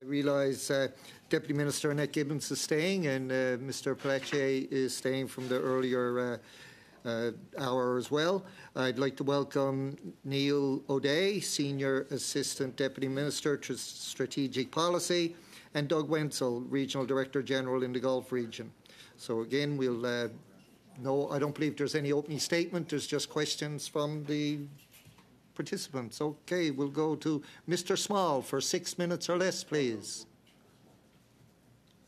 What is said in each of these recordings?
realise Deputy Minister Annette Gibbons is staying, and Mr. Pelletier is staying from the earlier hour as well. I'd like to welcome Neil O'Day, Senior Assistant Deputy Minister to Strategic Policy, and Doug Wenzel, Regional Director General in the Gulf region. So again, we'll no, I don't believe there's any opening statement. There's just questions from the participants. Okay, we'll go to Mr. Small for 6 minutes or less, please.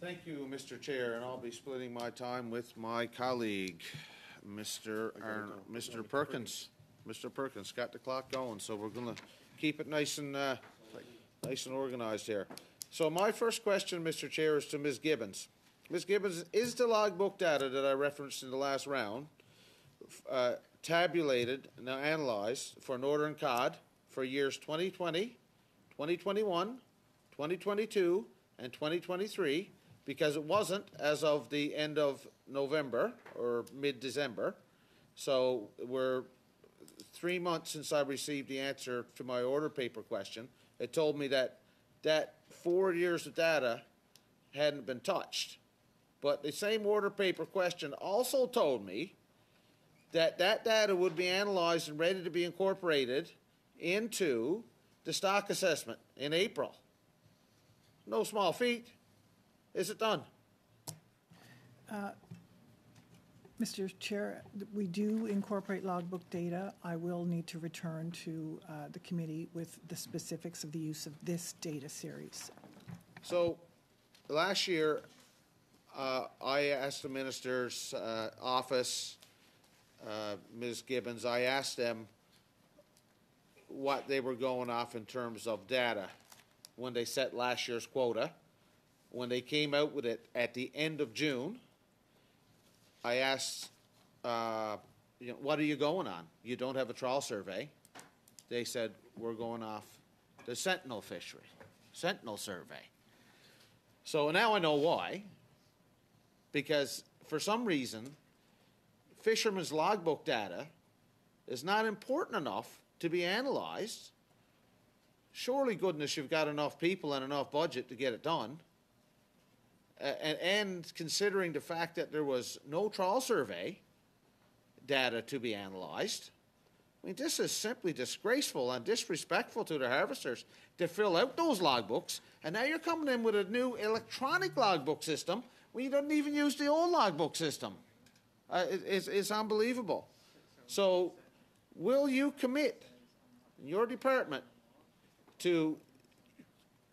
Thank you, Mr. Chair, and I'll be splitting my time with my colleague, Mr. Perkins. Mr. Perkins got the clock going, so we're going to keep it nice and organised here. So my first question, Mr. Chair, is to Ms. Gibbons. Ms. Gibbons, is the logbook data that I referenced in the last round tabulated and analysed for Northern Cod for years 2020, 2021, 2022, and 2023? Because it wasn't as of the end of November or mid-December. So we're 3 months since I received the answer to my order paper question. It told me that 4 years of data hadn't been touched. But the same order paper question also told me that data would be analysed and ready to be incorporated into the stock assessment in April. No small feat. Is it done? Mr. Chair, we do incorporate logbook data. I will need to return to the committee with the specifics of the use of this data series. So last year, I asked the Minister's office, Ms. Gibbons, I asked them what they were going off in terms of data when they set last year's quota. When they came out with it at the end of June, I asked, what are you going on? You don't have a trawl survey. They said, we're going off the Sentinel survey. So now I know why. Because for some reason, fishermen's logbook data is not important enough to be analysed. Surely, goodness, you've got enough people and enough budget to get it done. And considering the fact that there was no trawl survey data to be analysed, I mean, this is simply disgraceful and disrespectful to the harvesters to fill out those logbooks. And now you're coming in with a new electronic logbook system when you don't even use the old logbook system. It's unbelievable. So will you commit in your department to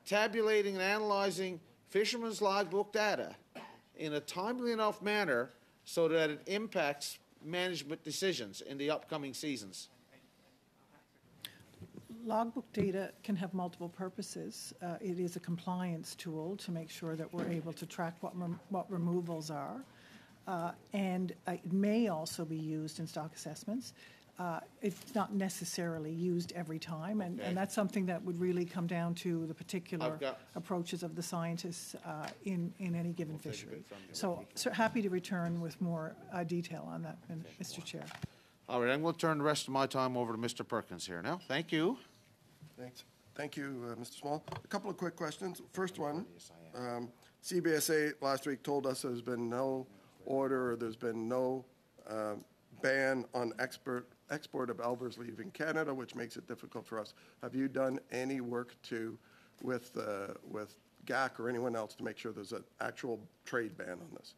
tabulating and analysing fishermen's logbook data in a timely enough manner so that it impacts management decisions in the upcoming seasons? Logbook data can have multiple purposes. It is a compliance tool to make sure that we're able to track what removals are. And it may also be used in stock assessments. It's not necessarily used every time, and that's something that would really come down to the particular approaches of the scientists in any given fishery. So happy to return with more detail on that, Mr. Chair. All right, I'm going to turn the rest of my time over to Mr. Perkins here now. Thank you. Thanks. Thank you, Mr. Small. A couple of quick questions. First one, CBSA last week told us there's been no order or there's been no ban on export of Elvers leaving Canada, which makes it difficult for us. Have you done any work with GAC or anyone else to make sure there's an actual trade ban on this?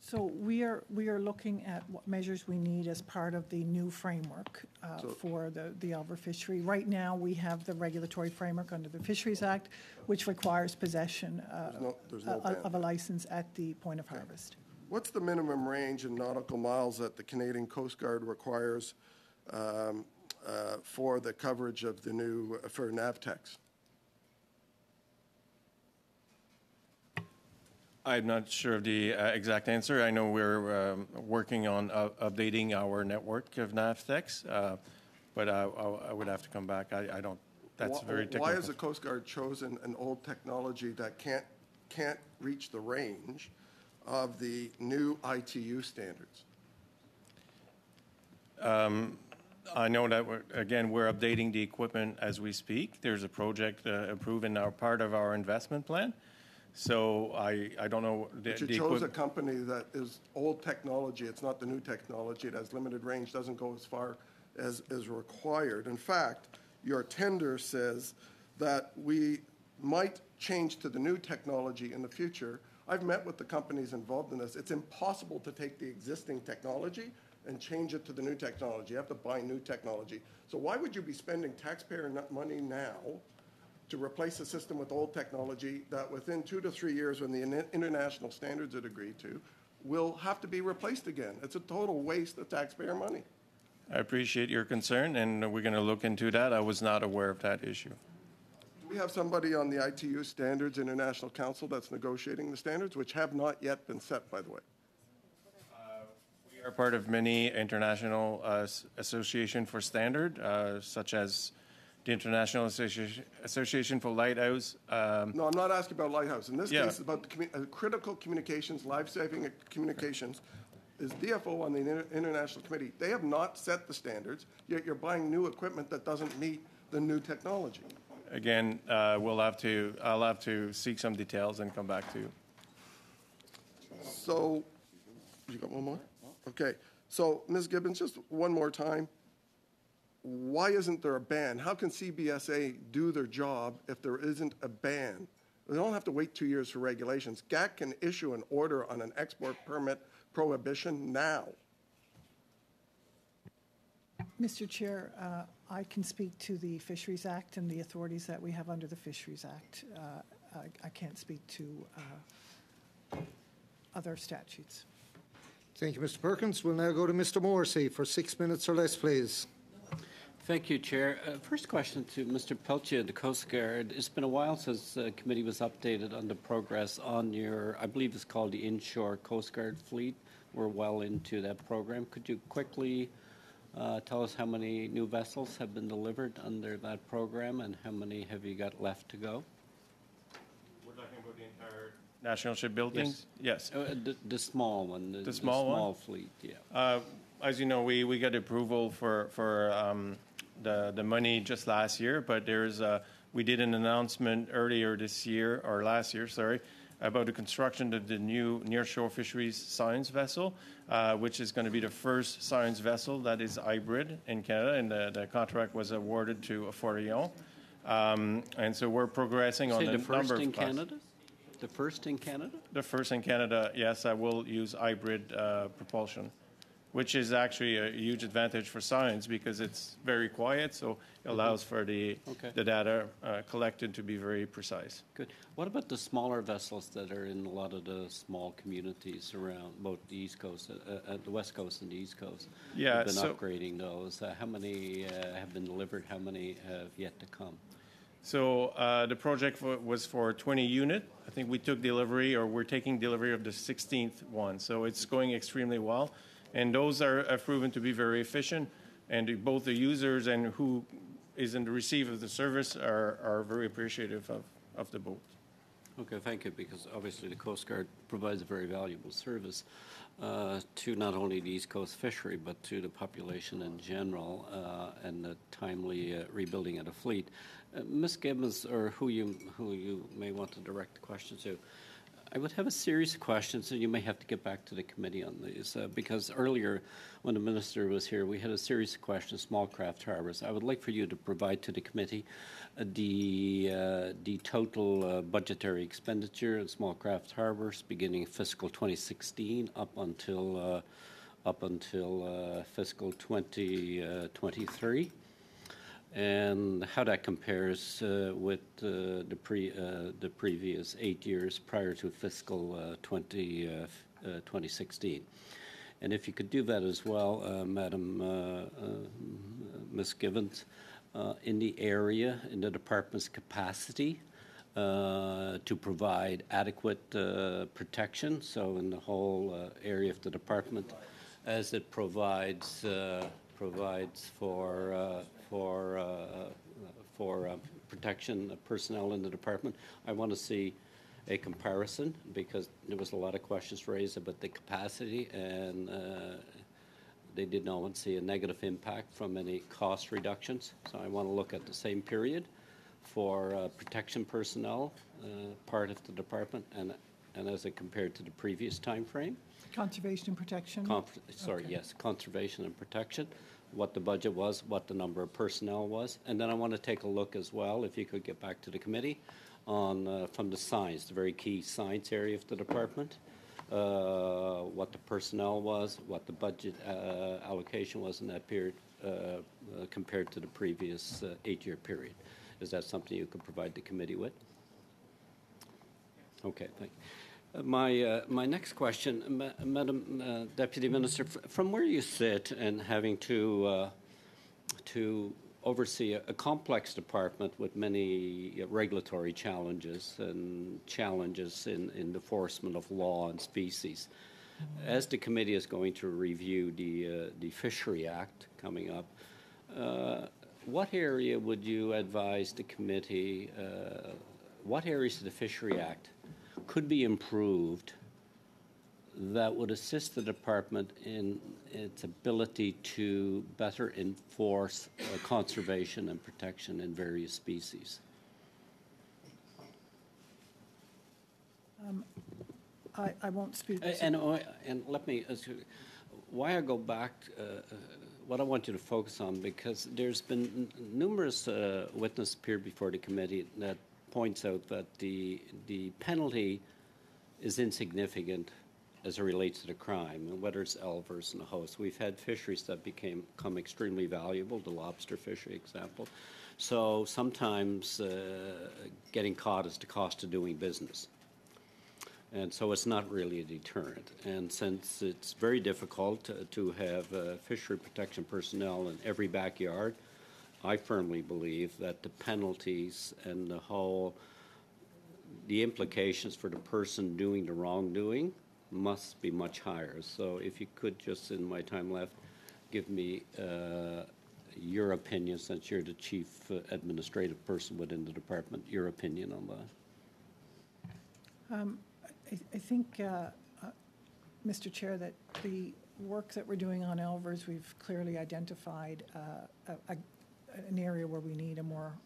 So we are looking at what measures we need as part of the new framework for the Elver fishery. Right now, we have the regulatory framework under the Fisheries Act, which requires possession of a license at the point of harvest. What's the minimum range in nautical miles that the Canadian Coast Guard requires for the coverage of the new for NAVTEX? I'm not sure of the exact answer. I know we're working on updating our network of NAVTEX, but I would have to come back. I don't. That's very technical. Why has the Coast Guard chosen an old technology that can't reach the range of the new ITU standards? I know that, we're updating the equipment as we speak. There's a project approved in part of our investment plan. So I don't know. But you chose a company that is old technology. It's not the new technology. It has limited range, doesn't go as far as is required. In fact, your tender says that we might change to the new technology in the future. I've met with the companies involved in this. It's impossible to take the existing technology and change it to the new technology. You have to buy new technology. So why would you be spending taxpayer money now to replace a system with old technology that within 2 to 3 years, when the international standards are agreed to, will have to be replaced again? It's a total waste of taxpayer money. I appreciate your concern, and we're going to look into that. I was not aware of that issue. We have somebody on the ITU Standards International Council that's negotiating the standards, which have not yet been set, by the way. We are part of many international association for standard, such as the International Association for Lighthouse. No, I'm not asking about Lighthouse. In this case, it's about the critical communications, life-saving communications. Is DFO on the International Committee. They have not set the standards, yet you're buying new equipment that doesn't meet the new technology. Again, I'll have to seek some details and come back to you. So, you got one more? Okay. So, Ms. Gibbons, just one more time. Why isn't there a ban? How can CBSA do their job if there isn't a ban? They don't have to wait 2 years for regulations. GAC can issue an order on an export permit prohibition now. Mr. Chair, I can speak to the Fisheries Act and the authorities that we have under the Fisheries Act. I can't speak to other statutes. Thank you, Mr. Perkins. We'll now go to Mr. Morrissey for 6 minutes or less, please. Thank you, Chair. First question to Mr. Peltier, the Coast Guard. It's been a while since the committee was updated on the progress on your, I believe it's called the inshore Coast Guard fleet. We're well into that program. Could you quickly tell us how many new vessels have been delivered under that program and how many have you got left to go? We're talking about the entire national shipbuilding? Yes. The small one. The small fleet, yeah. As you know, we got approval for the money just last year, but we did an announcement earlier this year, or last year, sorry, about the construction of the new nearshore fisheries science vessel, which is going to be the first science vessel that is hybrid in Canada, and the contract was awarded to Forillon. And so we're progressing on the number of Canada? The first in Canada? The first in Canada, yes, I will use hybrid propulsion, which is actually a huge advantage for science because it's very quiet, so it allows for the data collected to be very precise. Good. What about the smaller vessels that are in a lot of the small communities around both the East Coast, the West Coast and the East Coast? Yeah, We've been upgrading those. How many have been delivered? How many have yet to come? So the project was for 20 units. I think we took delivery, or we're taking delivery of the 16th one, so it's going extremely well. And those are proven to be very efficient, and both the users and who is in the receive of the service are very appreciative of the boat. Okay, thank you, because obviously the Coast Guard provides a very valuable service to not only the East Coast fishery, but to the population in general, and the timely rebuilding of the fleet. Ms. Gibbons, or who you may want to direct the question to, I would have a series of questions, and you may have to get back to the committee on these, because earlier when the minister was here, we had a series of questions, small craft harbors. I would like for you to provide to the committee the total budgetary expenditure in small craft harbors beginning fiscal 2016 up until fiscal 2023. And how that compares with the previous 8 years prior to fiscal 2016. And if you could do that as well, Madam Ms. Gibbons, in the area, in the department's capacity to provide adequate protection, so in the whole area of the department, as it provides for protection of personnel in the department. I want to see a comparison because there was a lot of questions raised about the capacity and they did not see a negative impact from any cost reductions. So I want to look at the same period for protection personnel, part of the department, and as it compared to the previous time frame. Conservation and protection? Yes, conservation and protection, what the budget was, what the number of personnel was. And then I want to take a look as well, if you could get back to the committee, on from the science, the very key science area of the department, what the personnel was, what the budget allocation was in that period compared to the previous 8-year period. Is that something you could provide the committee with? Okay, thank you. My next question, Madam Deputy Minister, from where you sit and having to oversee a complex department with many regulatory challenges and challenges in enforcement of law and species, as the committee is going to review the Fishery Act coming up, what area would you advise the committee, what areas of the Fishery Act could be improved that would assist the department in its ability to better enforce conservation and protection in various species? I won't speak. And let me, why I go back, what I want you to focus on, because there's been numerous witnesses appeared before the committee that points out that the penalty is insignificant as it relates to the crime, and whether it's Elvers and the host. We've had fisheries that become extremely valuable, the lobster fishery example. So sometimes getting caught is the cost of doing business. And so it's not really a deterrent. And since it's very difficult to have fishery protection personnel in every backyard, I firmly believe that the penalties and the implications for the person doing the wrongdoing must be much higher. So if you could just, in my time left, give me your opinion, since you're the chief administrative person within the department, your opinion on that. I think, Mr. Chair, that the work that we're doing on Elvers, we've clearly identified an area where we need a more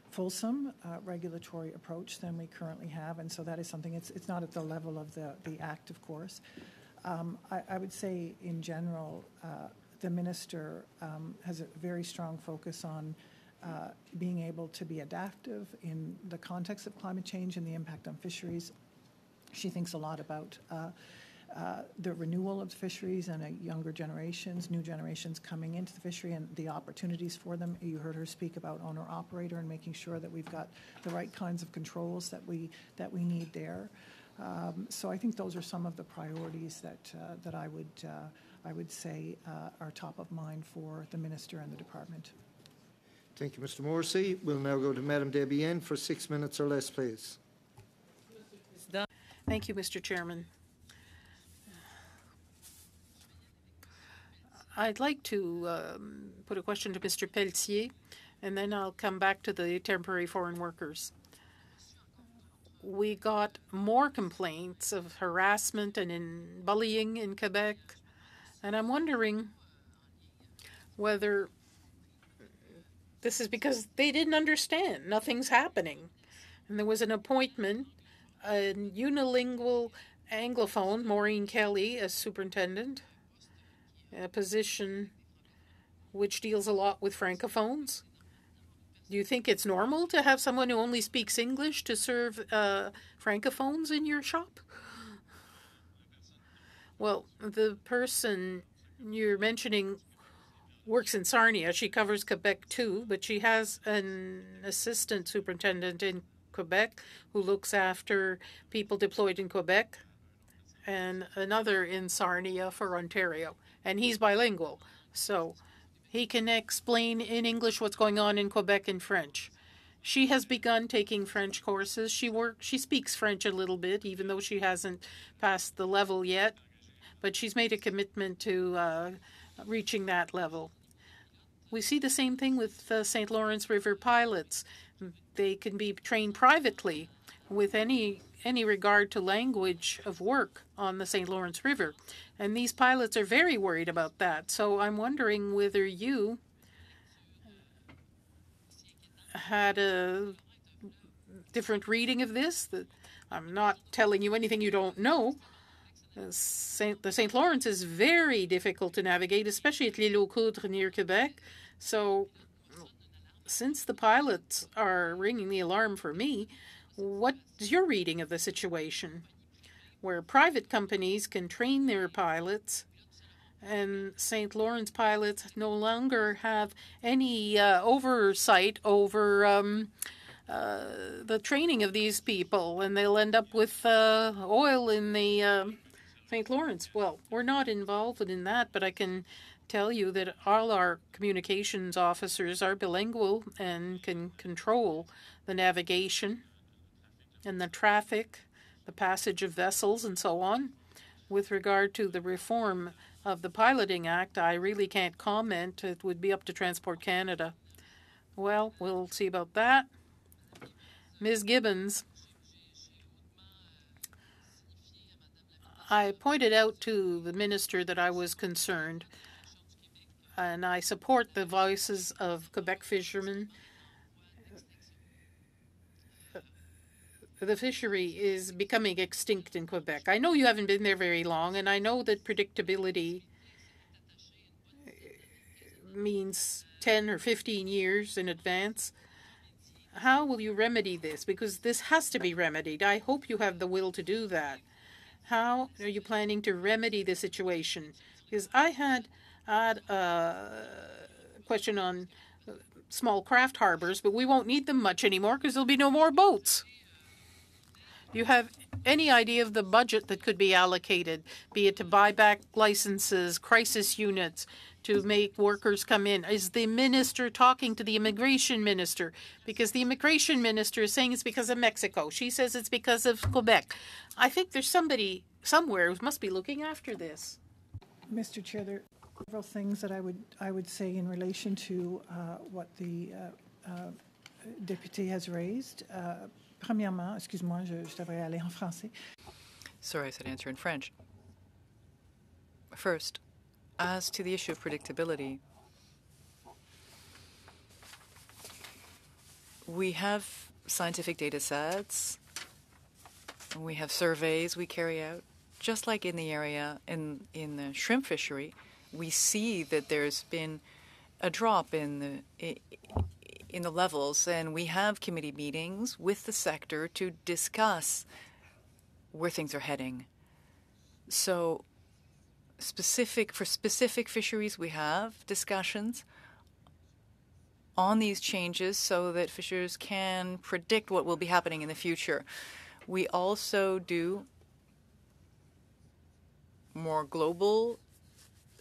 fulsome regulatory approach than we currently have, and so that is something. It's not at the level of the Act, of course. I would say, in general, the minister has a very strong focus on being able to be adaptive in the context of climate change and the impact on fisheries. She thinks a lot about the renewal of the fisheries and younger generations, new generations coming into the fishery and the opportunities for them. You heard her speak about owner-operator and making sure that we've got the right kinds of controls that we need there. So I think those are some of the priorities that I would say are top of mind for the minister and the department. Thank you, Mr. Morrissey. We'll now go to Madam Debienne for 6 minutes or less, please. Thank you, Mr. Chairman. I'd like to put a question to Mr. Pelletier, and then I'll come back to the temporary foreign workers. We got more complaints of harassment and bullying in Quebec, and I'm wondering whether this is because they didn't understand. Nothing's happening. And there was an appointment, a unilingual Anglophone, Maureen Kelly, as superintendent, a position which deals a lot with Francophones. Do you think it's normal to have someone who only speaks English to serve Francophones in your shop? Well, the person you're mentioning works in Sarnia. She covers Quebec too, but she has an assistant superintendent in Quebec who looks after people deployed in Quebec, and another in Sarnia for Ontario. And he's bilingual, so he can explain in English what's going on in Quebec in French. She has begun taking French courses. She speaks French a little bit, even though she hasn't passed the level yet, but she's made a commitment to reaching that level. We see the same thing with St. Lawrence River pilots. They can be trained privately with any any regard to language of work on the St. Lawrence River. And these pilots are very worried about that. So I'm wondering whether you had a different reading of this. That I'm not telling you anything you don't know. The St. Lawrence is very difficult to navigate, especially at l'Île aux Coudres near Quebec. So since the pilots are ringing the alarm for me, what is your reading of the situation where private companies can train their pilots and St. Lawrence pilots no longer have any oversight over the training of these people, and they'll end up with oil in the St. Lawrence? Well, we're not involved in that, but I can tell you that all our communications officers are bilingual and can control the navigation and the traffic, the passage of vessels, and so on. With regard to the reform of the Piloting Act, I really can't comment. It would be up to Transport Canada. Well, we'll see about that. Ms. Gibbons, I pointed out to the minister that I was concerned, and I support the voices of Quebec fishermen. The fishery is becoming extinct in Quebec. I know you haven't been there very long, and I know that predictability means 10 or 15 years in advance. How will you remedy this? Because this has to be remedied. I hope you have the will to do that. How are you planning to remedy the situation? Because I had a question on small craft harbors, but we won't need them much anymore because there'll be no more boats. Do you have any idea of the budget that could be allocated, be it to buy back licenses, crisis units, to make workers come in? Is the minister talking to the immigration minister? Because the immigration minister is saying it's because of Mexico. She says it's because of Quebec. I think there's somebody somewhere who must be looking after this. Mr. Chair, there are several things that I would say in relation to what the député has raised. Premièrement, excuse-moi, je devrais aller en français. Sorry, I said answer in French. First, as to the issue of predictability, we have scientific data sets, we have surveys we carry out. Just like in the area, in the shrimp fishery, we see that there's been a drop in the levels, and we have committee meetings with the sector to discuss where things are heading. So for specific fisheries, we have discussions on these changes so that fishers can predict what will be happening in the future. We also do more global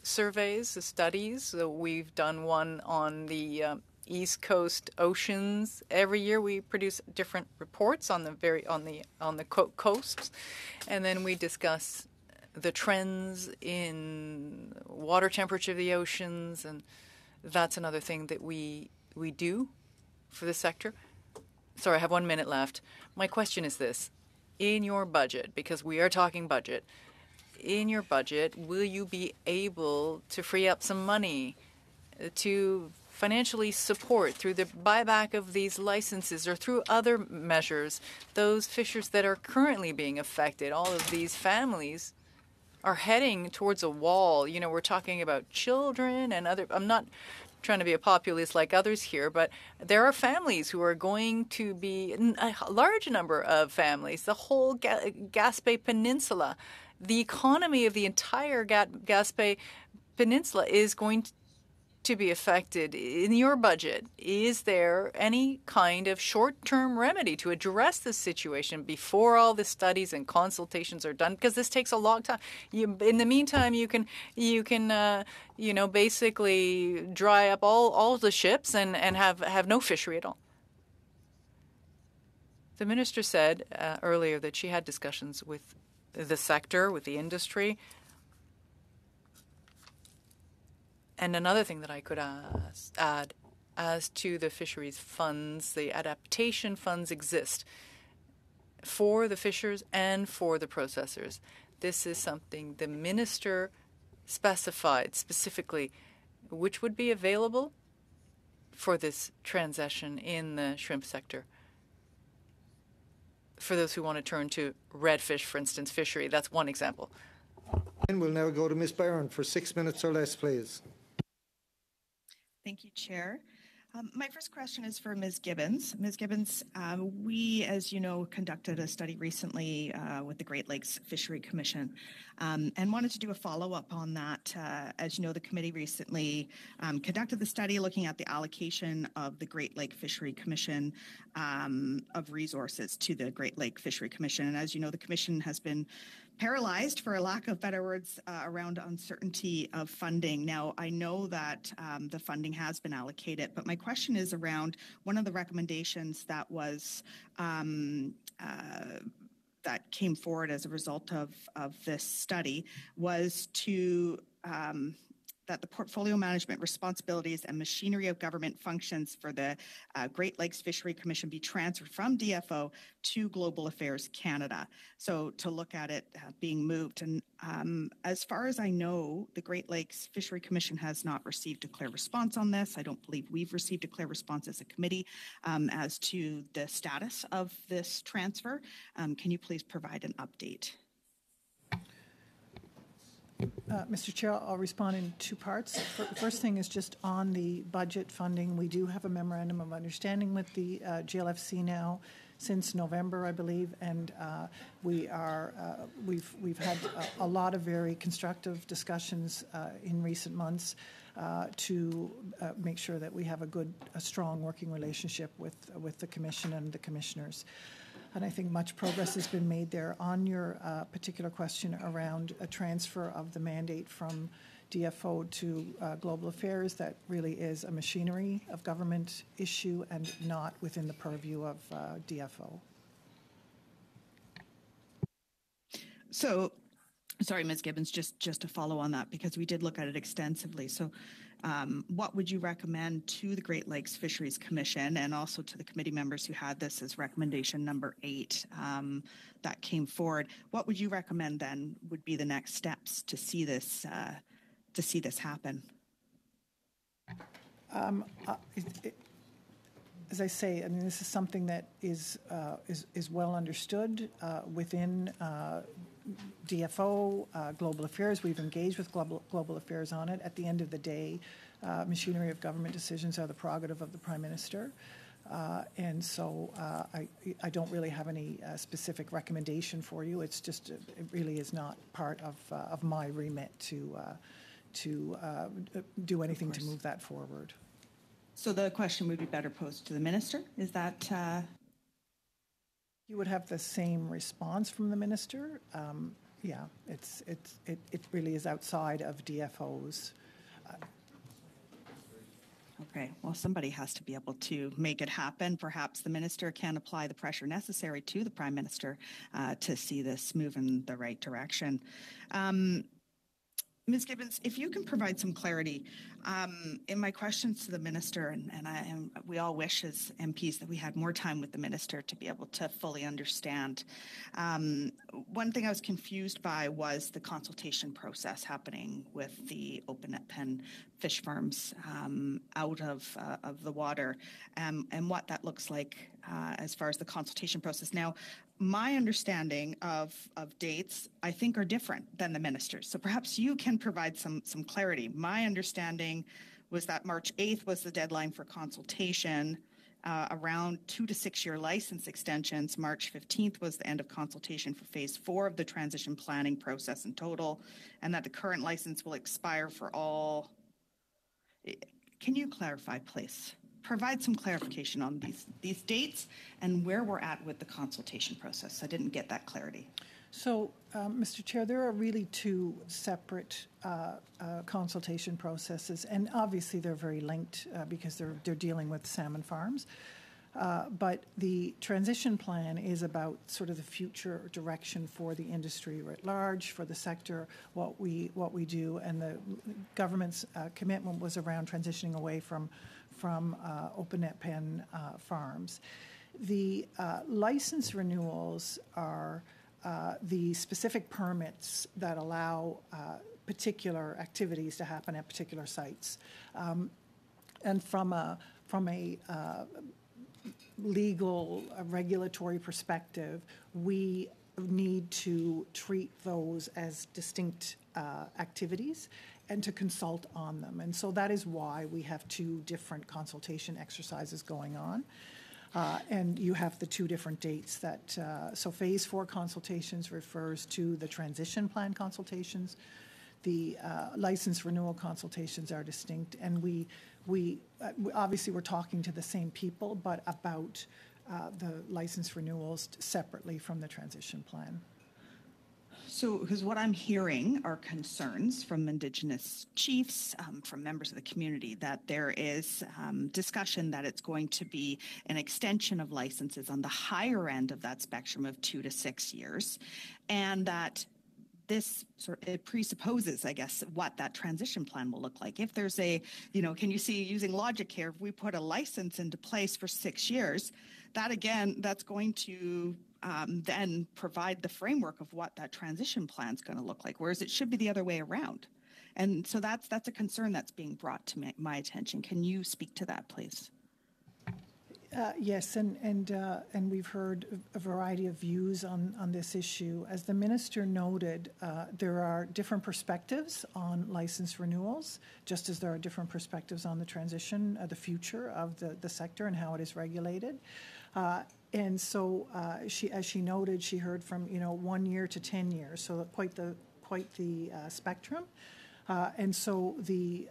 surveys, studies. So we've done one on the East Coast oceans. Every year we produce different reports on the coasts, and then we discuss the trends in water temperature of the oceans, and that's another thing that we do for the sector. Sorry, I have 1 minute left. My question is this. In your budget, because we are talking budget, in your budget, will you be able to free up some money to financially support through the buyback of these licenses or through other measures those fishers that are currently being affected? All of these families are heading towards a wall. You know, we're talking about children and other. I'm not trying to be a populist like others here, but there are families who are going to be a large number of families, the whole Gaspé Peninsula. The economy of the entire Gaspé Peninsula is going to be affected. In your budget, is there any kind of short-term remedy to address this situation before all the studies and consultations are done? Because this takes a long time. In the meantime, you can basically dry up all the ships and have no fishery at all. The minister said earlier that she had discussions with the sector, with the industry. And another thing that I could add, as to the fisheries funds, the adaptation funds exist. for the fishers and for the processors. This is something the minister specified specifically, which would be available for this transition in the shrimp sector. For those who want to turn to redfish, for instance, fishery, that's one example. And we'll now go to Ms. Barron for 6 minutes or less, please. Thank you, Chair. My first question is for Ms. Gibbons. Ms. Gibbons, we, as you know, conducted a study recently with the Great Lakes Fishery Commission and wanted to do a follow-up on that. As you know, the committee recently conducted the study looking at the allocation of the Great Lake Fishery Commission of resources to the Great Lake Fishery Commission. And as you know, the commission has been paralyzed, for a lack of better words, around uncertainty of funding. Now, I know that the funding has been allocated, but my question is around one of the recommendations that was that came forward as a result of this study was to that the portfolio management responsibilities and machinery of government functions for the Great Lakes Fishery Commission be transferred from DFO to Global Affairs Canada. So to look at it being moved. And as far as I know, the Great Lakes Fishery Commission has not received a clear response on this. I don't believe we've received a clear response as a committee as to the status of this transfer. Can you please provide an update? Mr. Chair, I'll respond in two parts. First thing is just on the budget funding. We do have a memorandum of understanding with the GLFC now since November, I believe, and we've had a lot of very constructive discussions in recent months to make sure that we have a strong working relationship with the Commission and the Commissioners. And I think much progress has been made there. On your particular question around a transfer of the mandate from DFO to Global Affairs, that really is a machinery of government issue and not within the purview of DFO. So, sorry, Ms. Gibbons, just to follow on that, because we did look at it extensively. So what would you recommend to the Great Lakes Fisheries Commission and also to the committee members who had this as recommendation number 8 that came forward? What would you recommend then would be the next steps to see this happen? As I say, I mean, this is something that is well understood within DFO, Global Affairs. We've engaged with Global Affairs on it. At the end of the day, machinery of government decisions are the prerogative of the Prime Minister. And so I don't really have any specific recommendation for you. It's just, it really is not part of my remit to do anything to move that forward. So the question would be better posed to the Minister? Is that... You would have the same response from the Minister. Yeah, it really is outside of DFO's. Okay, well, somebody has to be able to make it happen. Perhaps the Minister can apply the pressure necessary to the Prime Minister to see this move in the right direction. Ms. Gibbons, if you can provide some clarity in my questions to the Minister, and we all wish as MPs that we had more time with the Minister to be able to fully understand. One thing I was confused by was the consultation process happening with the open net pen fish farms out of the water and what that looks like as far as the consultation process. Now, my understanding of dates, I think, are different than the Minister's. So perhaps you can provide some clarity. My understanding was that March 8th was the deadline for consultation. Around 2 to 6 year license extensions. March 15th was the end of consultation for phase 4 of the transition planning process in total, and that the current license will expire for all. Can you clarify, please? Provide some clarification on these dates and where we're at with the consultation process. I didn't get that clarity. So, Mr. Chair, there are really two separate consultation processes, and obviously they're very linked because they're dealing with salmon farms. But the transition plan is about sort of the future direction for the industry at large, for the sector, what we do, and the government's commitment was around transitioning away from open net pen farms. The license renewals are the specific permits that allow particular activities to happen at particular sites. And from a legal, regulatory perspective, we need to treat those as distinct activities and to consult on them. And so that is why we have two different consultation exercises going on. And you have the two different dates that, so Phase 4 consultations refers to the transition plan consultations. The license renewal consultations are distinct, and we obviously we're talking to the same people, but about the license renewals separately from the transition plan. So, because what I'm hearing are concerns from Indigenous chiefs, from members of the community, that there is discussion that it's going to be an extension of licenses on the higher end of that spectrum of 2 to 6 years, and that this it presupposes, I guess, what that transition plan will look like. If there's a, can you see, using logic here, if we put a license into place for 6 years, that again, that's going to then provide the framework of what that transition plan is going to look like, whereas it should be the other way around. And so that's a concern that's being brought to my attention. Can you speak to that, please? Yes, and we've heard a variety of views on this issue. As the minister noted, there are different perspectives on license renewals, just as there are different perspectives on the transition, the future of the sector and how it is regulated. And so, as she noted, she heard from 1 year to 10 years, so quite the spectrum. And so the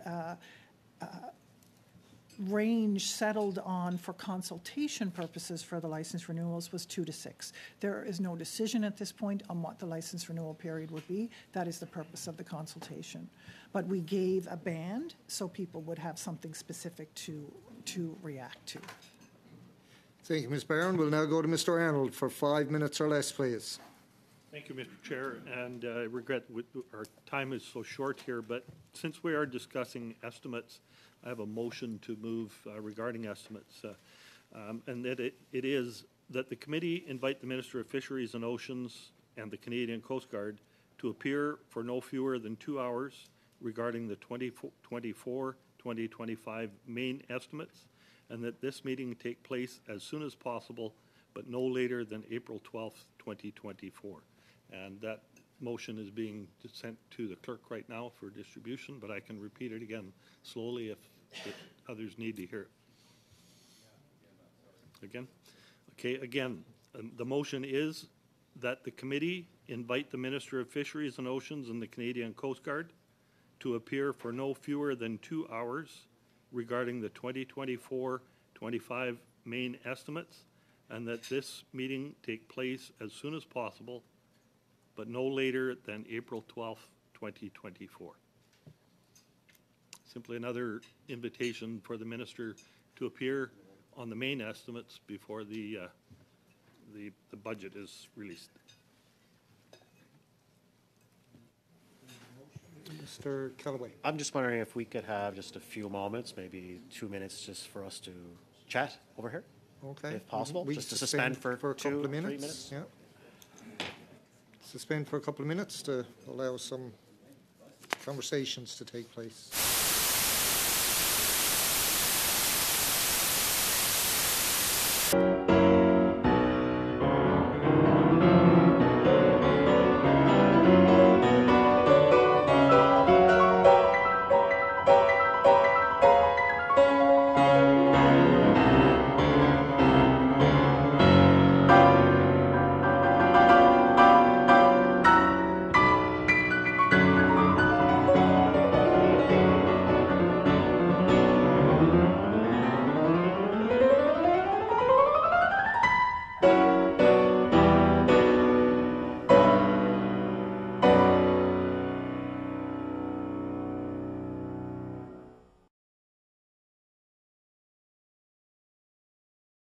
range settled on for consultation purposes for the license renewals was 2 to 6. There is no decision at this point on what the license renewal period would be. That is the purpose of the consultation. But we gave a band so people would have something specific to react to. Thank you, Ms. Barron. We'll now go to Mr. Arnold for 5 minutes or less, please. Thank you, Mr. Chair, and I regret our time is so short here, but since we are discussing estimates, I have a motion to move regarding estimates, and that it is that the committee invite the Minister of Fisheries and Oceans and the Canadian Coast Guard to appear for no fewer than 2 hours regarding the 2024-2025 main estimates, and that this meeting take place as soon as possible, but no later than April 12th, 2024. And that motion is being sent to the clerk right now for distribution, but I can repeat it again slowly if others need to hear it. Again? Okay, again, the motion is that the committee invite the Minister of Fisheries and Oceans and the Canadian Coast Guard to appear for no fewer than 2 hours regarding the 2024-25 main estimates, and that this meeting take place as soon as possible, but no later than April 12th, 2024. Simply another invitation for the minister to appear on the main estimates before the budget is released. Mr. Callaway. I'm just wondering if we could have just a few moments, maybe 2 minutes, just for us to chat over here. Okay. If possible, We just to suspend for a couple of 3 minutes. minutes. Yeah. Suspend for a couple of minutes to allow some conversations to take place.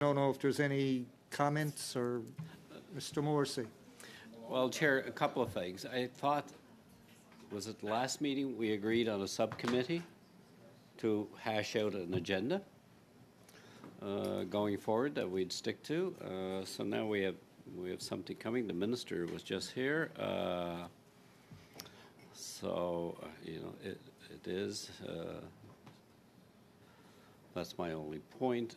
I don't know if there's any comments, or Mr. Morrissey. Well, Chair, a couple of things. I thought, was it the last meeting we agreed on a subcommittee to hash out an agenda? going forward that we'd stick to. So now we have something coming. The minister was just here. It is. That's my only point.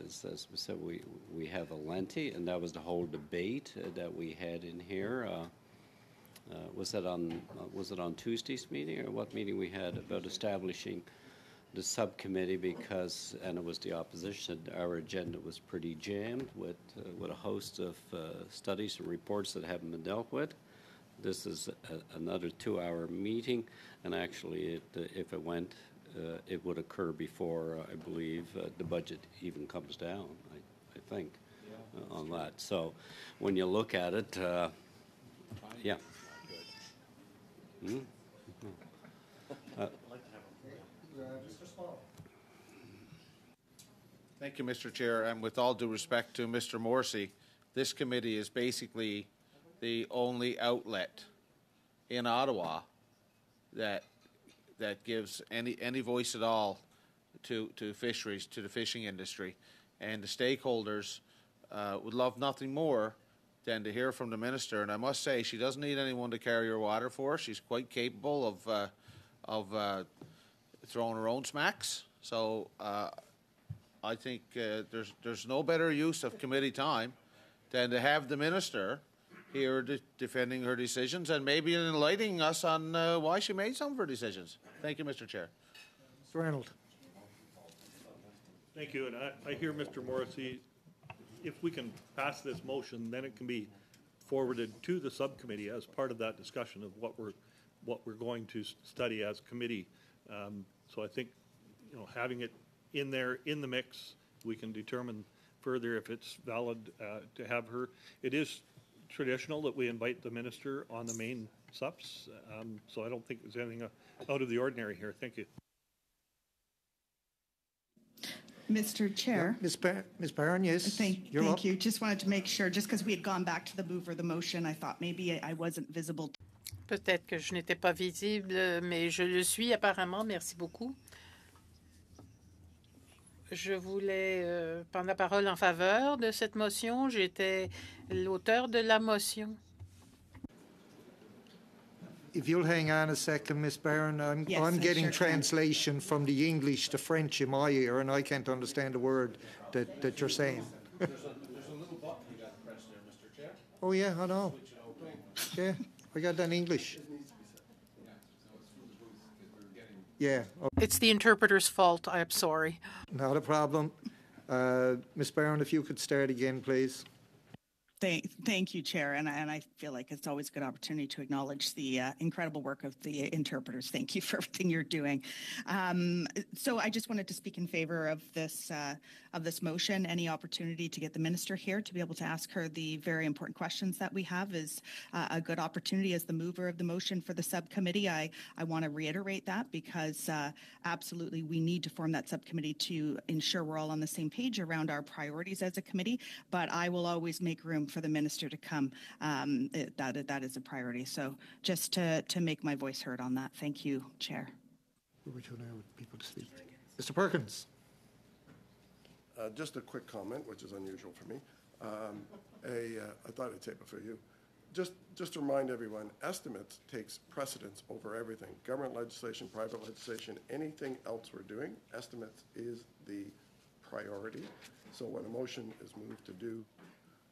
Is as we said, we have a lenti, and that was the whole debate that we had in here. Was it on Tuesday's meeting, or what meeting we had about establishing the subcommittee? Because, and it was the opposition, our agenda was pretty jammed with a host of studies and reports that haven't been dealt with. This is another 2-hour meeting, and actually, if it went, it would occur before, I believe, the budget even comes down, I think, on that. So when you look at it, yeah. Mm-hmm. Thank you, Mr. Chair. And with all due respect to Mr. Morrissey, this committee is basically the only outlet in Ottawa that gives any voice at all to fisheries, to the fishing industry. And the stakeholders would love nothing more than to hear from the minister. And I must say, she doesn't need anyone to carry her water for her. She's quite capable of throwing her own smacks. So I think there's no better use of committee time than to have the minister here defending her decisions and maybe enlightening us on why she made some of her decisions. Thank you, Mr. Chair. Mr. Reynolds. Thank you, and I hear Mr. Morrissey. If we can pass this motion, then it can be forwarded to the subcommittee as part of that discussion of what we're going to study as committee. So I think, having it in there in the mix, we can determine further if it's valid to have her. It is traditional that we invite the minister on the main subs, so I don't think there's anything out of the ordinary here. Thank you. Mr. Chair. Yeah, Ms. Barron, yes. Thank you. Just wanted to make sure, just because we had gone back to the mover of the motion, I thought maybe I wasn't visible. Peut-être que je n'étais pas visible, mais je le suis apparemment. Merci beaucoup. Je voulais prendre la parole en faveur de cette motion. J'étais l'auteur de la motion. If you'll hang on a second, Ms. Barron, I'm getting translation from the English to French in my ear, and I can't understand a word that you're saying. There's a little button you got to press there, Mr. Chair. Oh, yeah, I know. Yeah, I got that in English. Yeah. It's the interpreter's fault. I'm sorry. Not a problem. Ms. Barron, if you could start again, please. Thank you, Chair, and I feel like it's always a good opportunity to acknowledge the incredible work of the interpreters. Thank you for everything you're doing. So I just wanted to speak in favor of this motion. Any opportunity to get the minister here to be able to ask her the very important questions that we have is a good opportunity. As the mover of the motion for the subcommittee, I want to reiterate that because absolutely we need to form that subcommittee to ensure we're all on the same page around our priorities as a committee, but I will always make room for the minister to come. That is a priority. So just to make my voice heard on that. Thank you, Chair. People to speak. Mr. Perkins. Just a quick comment, which is unusual for me. I thought I'd tape it for you. Just to remind everyone, estimates takes precedence over everything. Government legislation, private legislation, anything else we're doing, estimates is the priority. So when a motion is moved to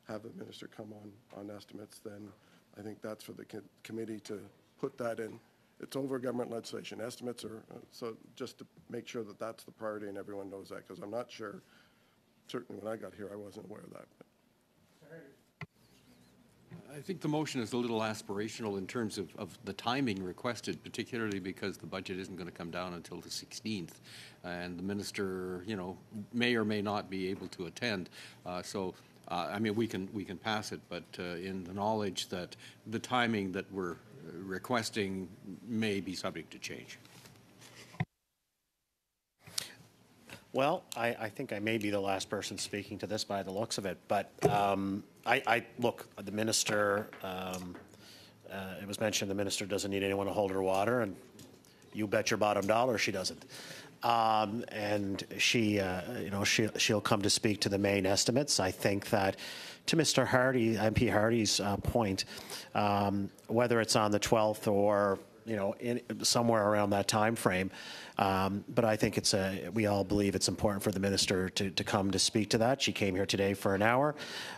have the minister come on estimates, then I think that's for the committee to put that in. It's over government legislation. Estimates are, so just to make sure that that's the priority and everyone knows that, because I'm not sure, certainly when I got here, I wasn't aware of that. I think the motion is a little aspirational in terms of the timing requested, particularly because the budget isn't going to come down until the 16th, and the minister, may or may not be able to attend. I mean, we can pass it, but in the knowledge that the timing that we're requesting may be subject to change. Well, I think I may be the last person speaking to this by the looks of it, but look, the minister, it was mentioned the minister doesn't need anyone to hold her water, and you bet your bottom dollar she doesn't. and she'll come to speak to the main estimates. I think that, to Mr. Hardy, MP Hardy's point, whether it's on the 12th or somewhere around that time frame, but I think we all believe it's important for the minister to come to speak to that. She came here today for an hour,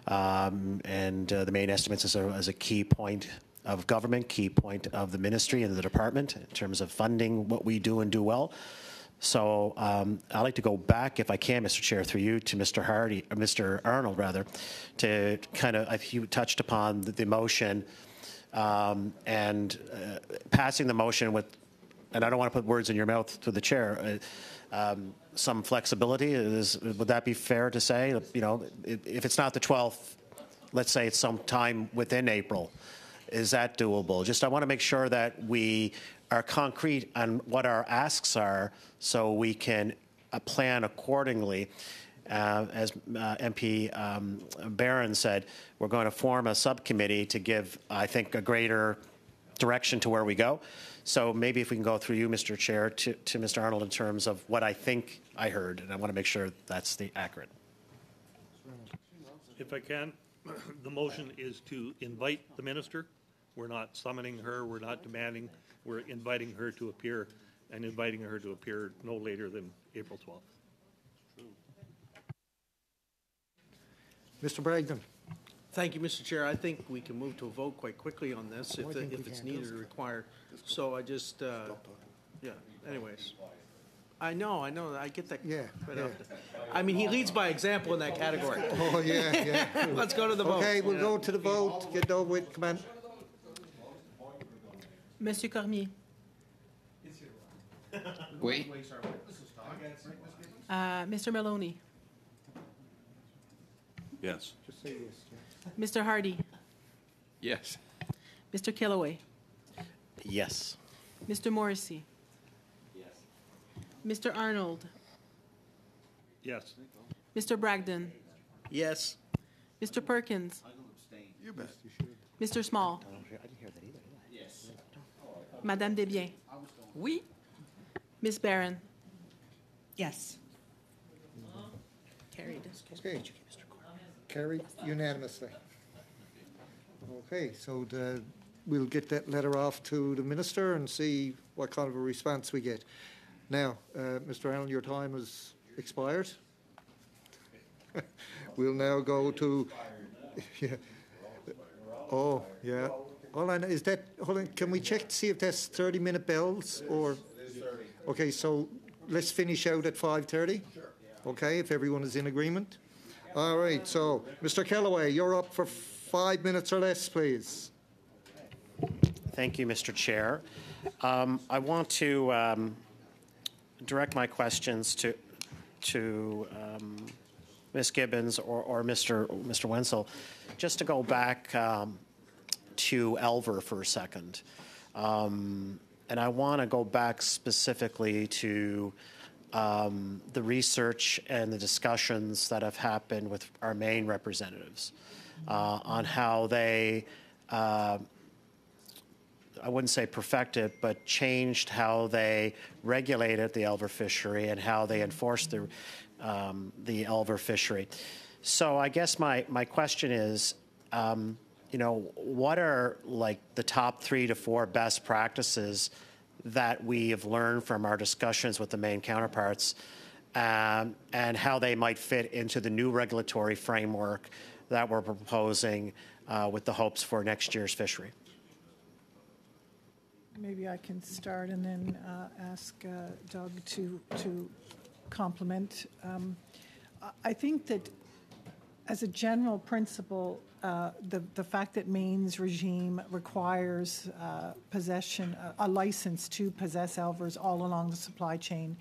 and the main estimates is a key point of government, key point of the ministry and the department in terms of funding what we do and do well. So I'd like to go back, if I can, Mr. Chair, through you to Mr. Hardy, or Mr. Arnold, rather, to kind of, you touched upon the motion and passing the motion with, and I don't want to put words in your mouth to the chair, some flexibility. Would that be fair to say? If it's not the 12th, let's say it's sometime within April. Is that doable? Just I want to make sure that we are concrete on what our asks are so we can plan accordingly. As MP Barron said, we're going to form a subcommittee to give, I think, a greater direction to where we go. So maybe if we can go through you, Mr. Chair, to Mr. Arnold in terms of what I think I heard, and I want to make sure that's the accurate. If I can, the motion is to invite the minister. We're not summoning her. We're not demanding. We're inviting her to appear, and inviting her to appear no later than April 12th. Mr. Bragdon. Thank you, Mr. Chair. I think we can move to a vote quite quickly on this if it's needed or required. So I just, yeah, anyways. I know, I get that. Yeah, quite yeah. often. I mean, he leads by example in that category. Oh, yeah. Let's go to the vote. Okay, we'll go to the vote. Get over with. Come on. Monsieur Cormier. Oui. Mr. Maloney. Yes. Just say yes. Mr. Hardy. Yes. Mr. Killaway. Yes. Mr. Morrissey. Yes. Mr. Arnold. Yes. Mr. Bragdon. Yes. Mr. Perkins. You bet. Mr. Small. Yes. Madame Desbiens. Oui. Miss Barron. Yes. Carried. Okay. Carried unanimously. Okay, so we'll get that letter off to the minister and see what kind of a response we get. Now, Mr. Allen, your time has expired. We'll now go to. Yeah. Oh, yeah. Hold on. Hold on. Can we check to see if that's 30-minute bells or? Okay, so let's finish out at 5:30. Sure. Okay, if everyone is in agreement. All right. So, Mr. Kellaway, you're up for 5 minutes or less, please. Thank you, Mr. Chair. I want to direct my questions to Ms. Gibbons or Mr. Wenzel, just to go back to Elver for a second. And I want to go back specifically to the research and the discussions that have happened with our main representatives on how they, I wouldn't say perfected, but changed how they regulated the Elver fishery and how they enforced the Elver fishery. So I guess my question is, what are like the top 3 to 4 best practices that we have learned from our discussions with the main counterparts, and how they might fit into the new regulatory framework that we're proposing with the hopes for next year's fishery? Maybe I can start and then ask Doug to complement. I think that as a general principle, the fact that Maine's regime requires a license to possess Elvers all along the supply chain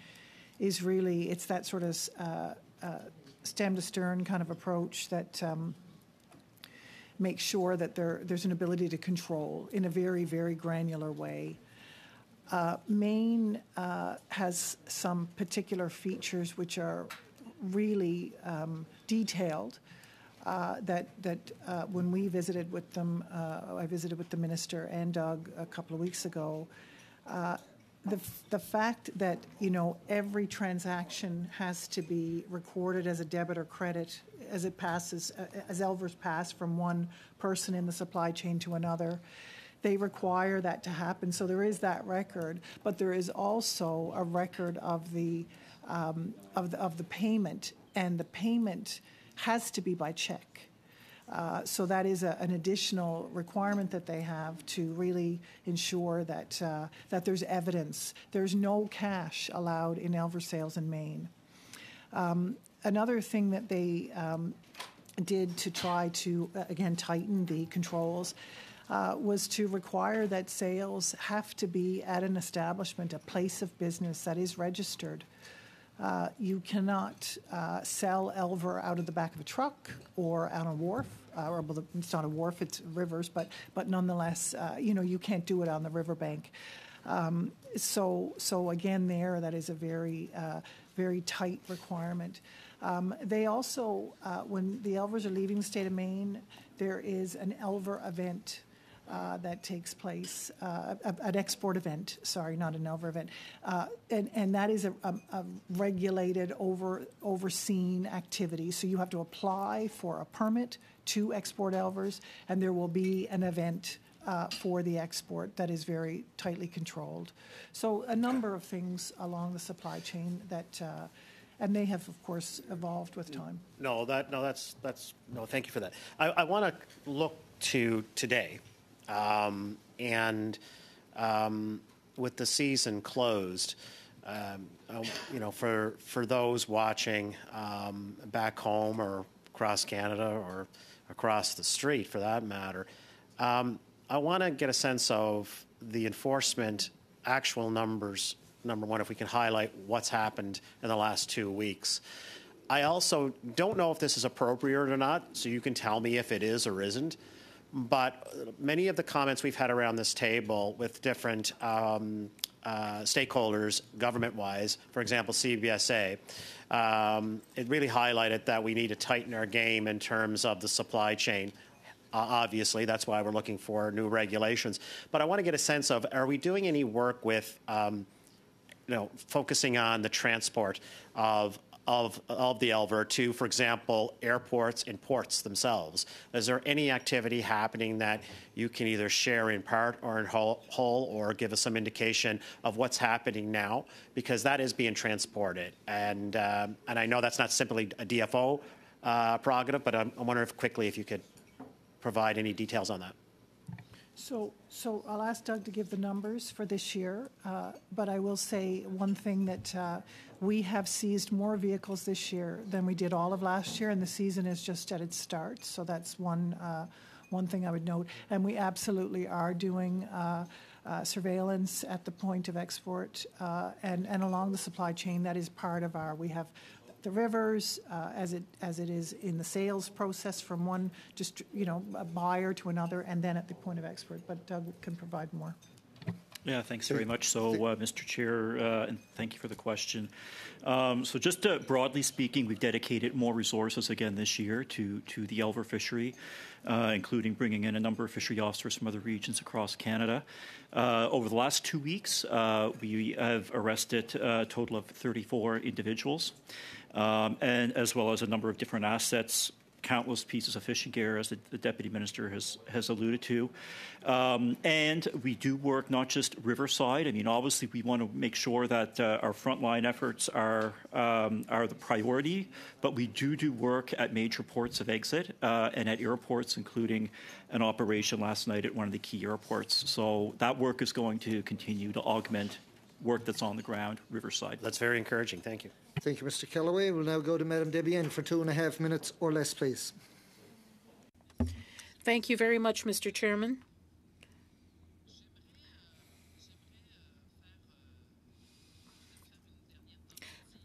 is really, it's that sort of stem to stern kind of approach that makes sure that there's an ability to control in a very, very granular way. Maine has some particular features which are really detailed. That when we visited with them, I visited with the minister and Doug a couple of weeks ago, the fact that, you know, every transaction has to be recorded as a debit or credit as it passes, as Elvers pass from one person in the supply chain to another, they require that to happen. So there is that record, but there is also a record of the payment, and the payment has to be by check. So that is an additional requirement that they have to really ensure that that there's evidence. There's no cash allowed in Elver sales in Maine. Another thing that they did to try to, again, tighten the controls was to require that sales have to be at an establishment, a place of business that is registered. You cannot sell Elver out of the back of a truck or on a wharf, or well, it's not a wharf, it's rivers, but nonetheless, you know, you can't do it on the riverbank. So again, that is a very tight requirement. They also, when the Elvers are leaving the state of Maine, there is an Elver event that takes place, an export event, sorry, not an Elver event. And that is a regulated, overseen activity. So you have to apply for a permit to export Elvers, and there will be an event for the export that is very tightly controlled. So a number of things along the supply chain that, and they have, of course, evolved with time. Thank you for that. I want to look to today. With the season closed, you know, for those watching back home or across Canada or across the street, for that matter, I want to get a sense of the enforcement actual numbers. Number one, if we can highlight what's happened in the last 2 weeks. I also don't know if this is appropriate or not, so you can tell me if it is or isn't. But many of the comments we've had around this table with different stakeholders, government-wise, for example, CBSA, it really highlighted that we need to tighten our game in terms of the supply chain. Obviously, that's why we're looking for new regulations. But I want to get a sense of, are we doing any work with, focusing on the transport of the Elver to, for example, airports and ports themselves? Is there any activity happening that you can either share in part or in whole, or give us some indication of what's happening now? Because that is being transported. And I know that's not simply a DFO prerogative, but I'm wondering if you could provide any details on that. So I'll ask Doug to give the numbers for this year, but I will say one thing that we have seized more vehicles this year than we did all of last year, and the season is just at its start. So that's one thing I would note. And we absolutely are doing surveillance at the point of export and along the supply chain. That is part of we have the rivers as it is in the sales process from one a buyer to another, and then at the point of export. But Doug can provide more. Yeah, thanks very much. So, Mr. Chair, and thank you for the question. So just broadly speaking, we've dedicated more resources again this year to the Elver fishery, including bringing in a number of fishery officers from other regions across Canada. Over the last 2 weeks, we have arrested a total of 34 individuals, and as well as a number of different assets, countless pieces of fishing gear, as the Deputy Minister has alluded to. And we do work not just riverside. I mean, obviously, we want to make sure that our frontline efforts are the priority, but we do work at major ports of exit and at airports, including an operation last night at one of the key airports. So that work is going to continue to augment work that's on the ground riverside. That's very encouraging. Thank you. Thank you, Mr. Kellaway. We'll now go to Madame Debienne for 2.5 minutes or less, please. Thank you very much, Mr. Chairman.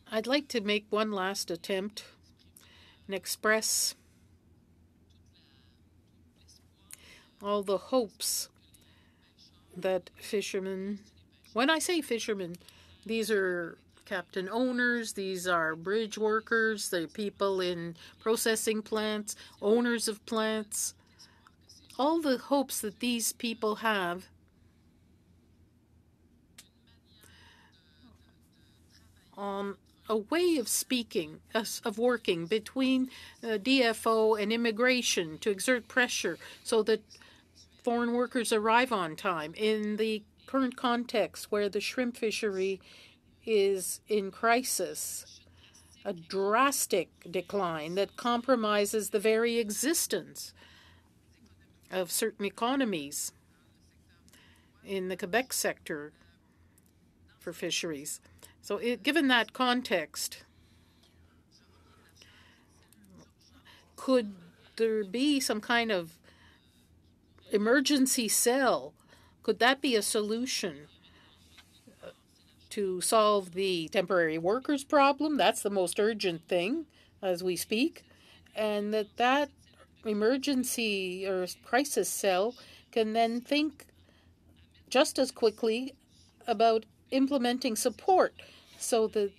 I'd like to make one last attempt and express all the hopes that fishermen, when I say fishermen, these are captain owners, these are bridge workers, they're people in processing plants, owners of plants. All the hopes that these people have on a way of speaking, of working between DFO and immigration to exert pressure so that foreign workers arrive on time in the current context where the shrimp fishery is in crisis, a drastic decline that compromises the very existence of certain economies in the Quebec sector for fisheries. So given that context, could there be some kind of emergency cell? Could that be a solution to solve the temporary workers problem? That's the most urgent thing as we speak. And that emergency or crisis cell can then think just as quickly about implementing support so that,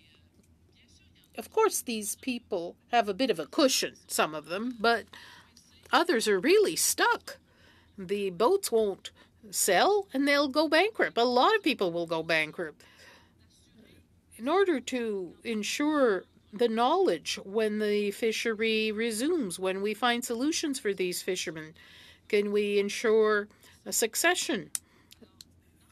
of course, these people have a bit of a cushion, some of them, but others are really stuck. The boats won't sell and they'll go bankrupt. A lot of people will go bankrupt. In order to ensure the knowledge when the fishery resumes, when we find solutions for these fishermen, can we ensure a succession?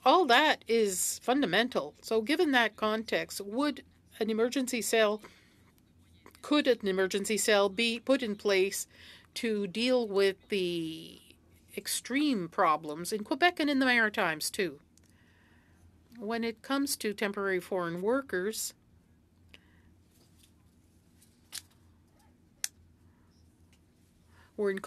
All that is fundamental. So given that context, could an emergency cell be put in place to deal with the extreme problems in Quebec and in the Maritimes too? When it comes to temporary foreign workers, we're in